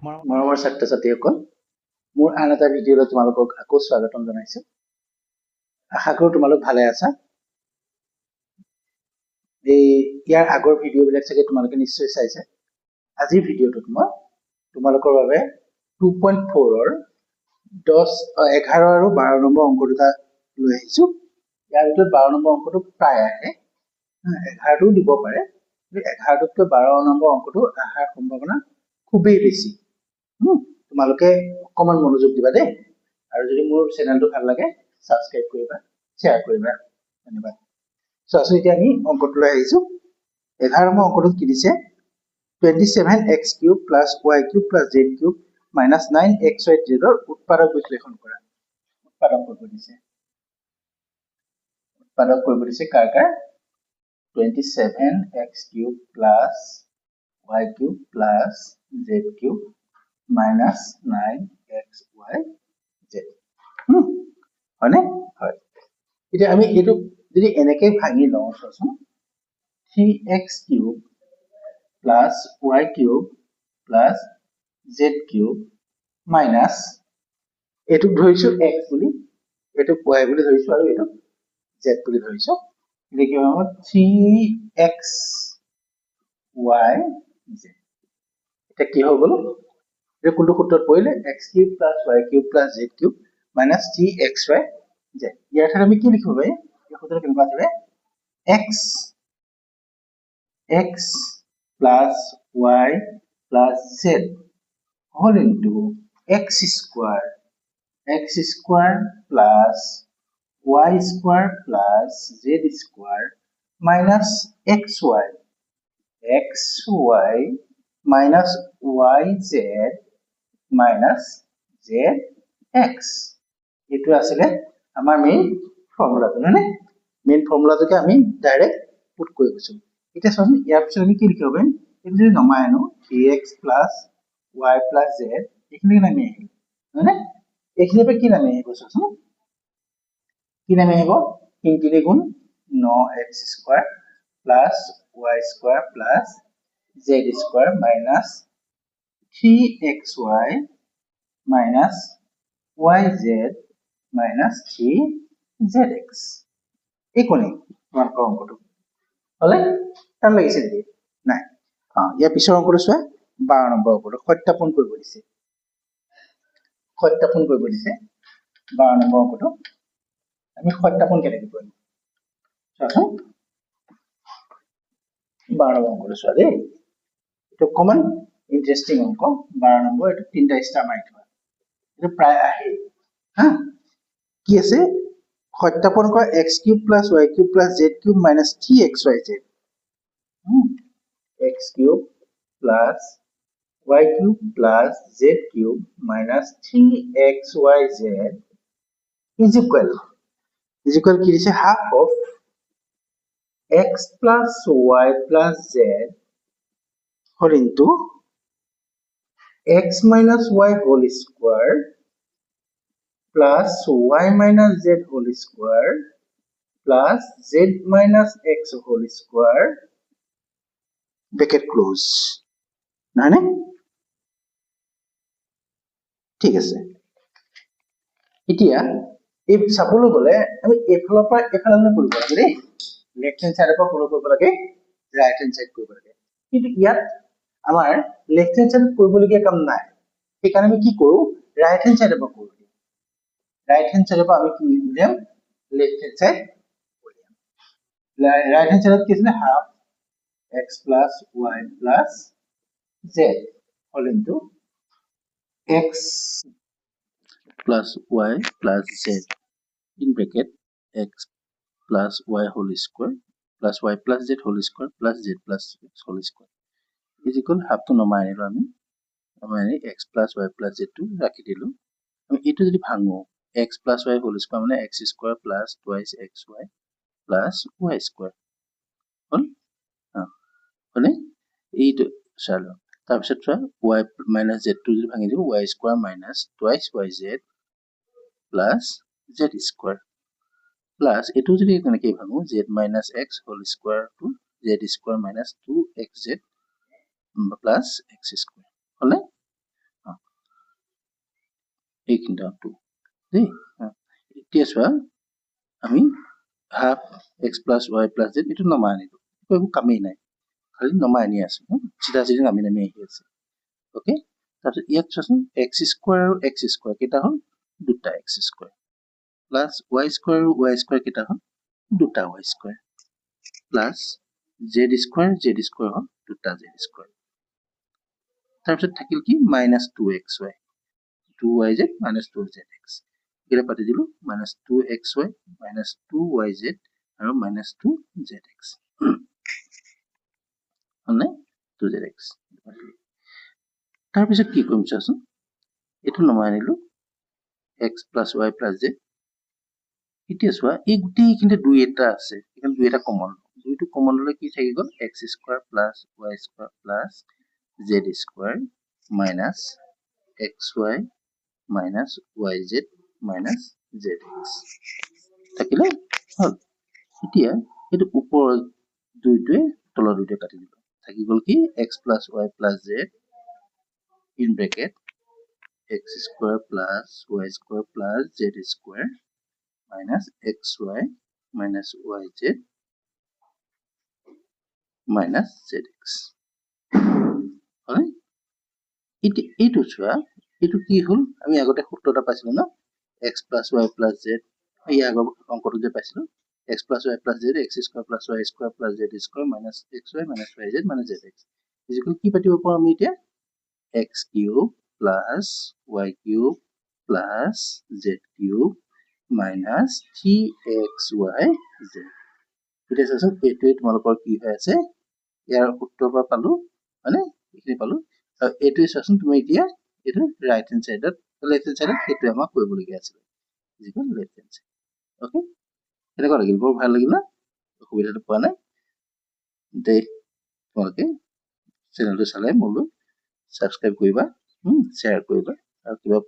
মৰমৰ ছাত্ৰ ছাত্ৰীসকল, মোৰ আন এটা ভিডিঅ'লৈ তোমালোকক আকৌ স্বাগতম জনাইছো। আশা কৰোঁ তোমালোক ভালে আছা। ইয়াৰ আগৰ ভিডিঅ'বিলাক চাগে তোমালোকে নিশ্চয় চাইছে। আজিৰ ভিডিঅ'টোত মই তোমালোকৰ বাবে 2.4ৰ 11 আৰু 12 নম্বৰ অংক দুটা লৈ আহিছো। ইয়াৰ ভিতৰত 12 নম্বৰ অংকটো প্ৰায় আহে, 11টোও দিব পাৰে, কিন্তু 11টোতকৈ 12 নম্বৰ অংকটো অহাৰ সম্ভাৱনা খুবেই বেছি। তোমালোকে অকমান মনোযোগ দিবা দেই, আৰু যদি মোৰ চেনেলটো ভাল লাগে সাবস্ক্ৰাইব কৰিবা, শ্বেয়াৰ কৰিবা, ধন্যবাদ। চোৱাচোন, এতিয়া আমি অংকটো লৈ আহিছো। 11 নম্বৰ অংকটোত কি দিছে? 27x cube plus y cube plus z cube minus 9xy z উৎপাদক বিশ্লেষণ কৰা। উৎপাদক কৰিব দিছে। উৎপাদক কৰিব দিছে কাৰ কাৰ? 27x cube plus y cube plus z cube minus 9xy z। হয়নে? হয়। এতিয়া আমি এইটো যদি এনেকে ভাঙি লওঁ, চোৱাচোন, 3x cube plus y cube plus z cube minus, এইটোক ধৰিছো x বুলি, এইটোক y বুলি ধৰিছো, আৰু এইটোক z বুলি ধৰিছো। এতিয়া কি হ'ব? 3xy z। এতিয়া কি হৈ গ'ল? এতিয়া কোনটো সূত্ৰত পৰিলে? x cube plus y cube plus z cube minus 3xy z। ইয়াৰ ঠাইত আমি কি লিখিব পাৰি? এই সূত্ৰটো কেনেকুৱা আছিলে? x plus y plus z whole into x square plus y square plus z square minus xy minus yz minus zx। এইটো আছিলে আমাৰ মেইন ফৰ্মুলাটো, নহয়? মেইন ফৰ্মুলাটোকে আমি ডাইৰেক্ট পুট কৰি গৈছো। এতিয়া চোৱাচোন, ইয়াৰ পিছত আমি কি লিখিব পাৰিম? এইটো যদি নমাই আনো, 3x plus y plus z, এইখিনি নামি আহিল, হয়নে? এইখিনিৰ পৰা কি নামি আহিব? চোৱাচোন, কি নামি আহিব? 3 গুণ 9x square plus y square plus z square minus 3xy minus yz minus 3zx। এইকণে তোমালোকৰ অংকটো হলে? টান লাগিছে নেকি? নাই। ইয়াৰ পিছৰ অংকটো চোৱা, 12 নম্বৰ অংকটো সত্যাপন কৰিব দিছে। সত্যাপন কৰিব দিছে 12 নম্বৰ অংকটো। আমি সত্যাপন কেনেকৈ কৰিম? চোৱাচোন, 12 নম্বৰ অংকটো চোৱা দেই। এইটো অকমান ইণ্টাৰেষ্টিং অংক। 12 নম্বৰ, এইটো 3টা ষ্টাৰ মাৰি থোৱা, এইটো প্ৰায় আহে। কি আছে? সত্যাপন কৰা x cube plus y cube plus z cube minus 3xyz। x cube plus y cube plus z cube minus 3xyz is equal কি দিছে? Half of x plus y plus z whole into x minus y whole square plus y minus z whole square plus z minus x whole square bracket close। নহয় নে? ঠিক আছে। এতিয়া এই চাবলৈ গ'লে আমি এইফালৰ পৰা এইফালে কৰিব লাগে দেই। লেফট হেণ্ড সাইডৰ পৰা ফলো কৰিব লাগে, ৰাইট হেণ্ড সাইড কৰিব লাগে। কিন্তু ইয়াত আমাৰ লেফট হেণ্ড সাইড কৰিবলগীয়া কাম নাই, সেইকাৰণে আমি কি কৰো? ৰাইট হেণ্ড সাইডৰ পৰা কৰো। ৰাইট হেণ্ড সাইডৰ পৰা আমি কি উলিয়াম? লেফট হেণ্ড সাইড উলিয়াম। ৰাইট হেণ্ড সাইডত কি আছিলে? Half x plus y plus z whole into x plus y plus z in bracket x plus y whole square plus y plus z whole square plus z plus x whole square is equal half to নমাই আনিলো আমি। নমাই আনি x plus y plus z টো ৰাখি দিলো। আমি এইটো যদি ভাঙো, x plus y whole square মানে x square plus twice xy plus y square হল। হলে এইটো চালো। তাৰপিছত চোৱা, y minus z টো যদি ভাঙি দিও, y square minus twice yz plus z square plus এইটো যদি তেনেকে ভাঙো, z minus x whole square to z square minus 2xz plus x square হলে এইখিনিতে 2 দেই এতিয়া চোৱা আমি half x plus y plus z এইটো নমাই আনিলো একো কামেই নাই খালি নমাই আনি আছো চিধা চিধা নামি নামি আহি আছে ওকে তাৰপিছত ইয়াত চোৱাচোন x স্কোয়াৰ আৰু x স্কোয়াৰ কেইটা হ'ল দুটা x square plus y square আৰু y স্কোয়াৰ কেইটা হ'ল দুটা y square plus z square হ'ল দুটা z স্কোয়াৰ তাৰপিছত থাকিল কি minus 2xy 2yz minus 2zx এটা পাতি দিলো minus 2xy minus 2yz আৰু minus 2zx মানে 2zx তাৰপিছত কি কৰিম চাচোন এইটো নমাই আনিলো x plus y plus z এতিয়া চোৱা এই গোটেইখিনিতে 2 এটা আছে এখানে 2 এটা কমন 2টো কমন হলে কি থাকি গল x square plus y square plus z square minus xy minus yz minus zx থাকিলে হল এতিয়া এটো উপৰ দুইটোৱে তলৰ দুইটোৱে কাটি দিলো থাকি গল কি x plus y plus z in bracket x square plus y square plus z square minus xy minus yz minus zx হয় এইটো চোৱা এইটো কি হল আমি আগতে সূত্ৰটা পাইছিলো না x plus y plus z এই আগৰ অংকটো যে পাইছিলো x plus y plus z x square plus y square plus z square minus xy minus yz minus zx equal কি পাতিব পাৰো আমি এতিয়া x cube plus y cube plus z cube minus 3xyz এতিয়া চাচোন এইটোৱে তোমালোকৰ কি হৈ আছে ইয়াৰ উত্তৰ পৰা পালো মানে এইখিনি পালো আৰু এইটোৱে চাচোন তুমি এতিয়া এইটো ৰাইট হ্যান্ড সাইডত লেফট হ্যান্ড সাইডত সেইটো আমাক কৰিবলগীয়া আছিল যিখন লেফট হ্যান্ড সাইড ওকে এনেকুৱা লাগিল বৰ ভাল লাগিল না অসুবিধাটো পোৱা নাই দে তোমালোকে চেনেলটো চালে মোলৈ সাবস্ক্ৰাইব কৰিবা শ্বেয়াৰ কৰিবা আৰু কিবা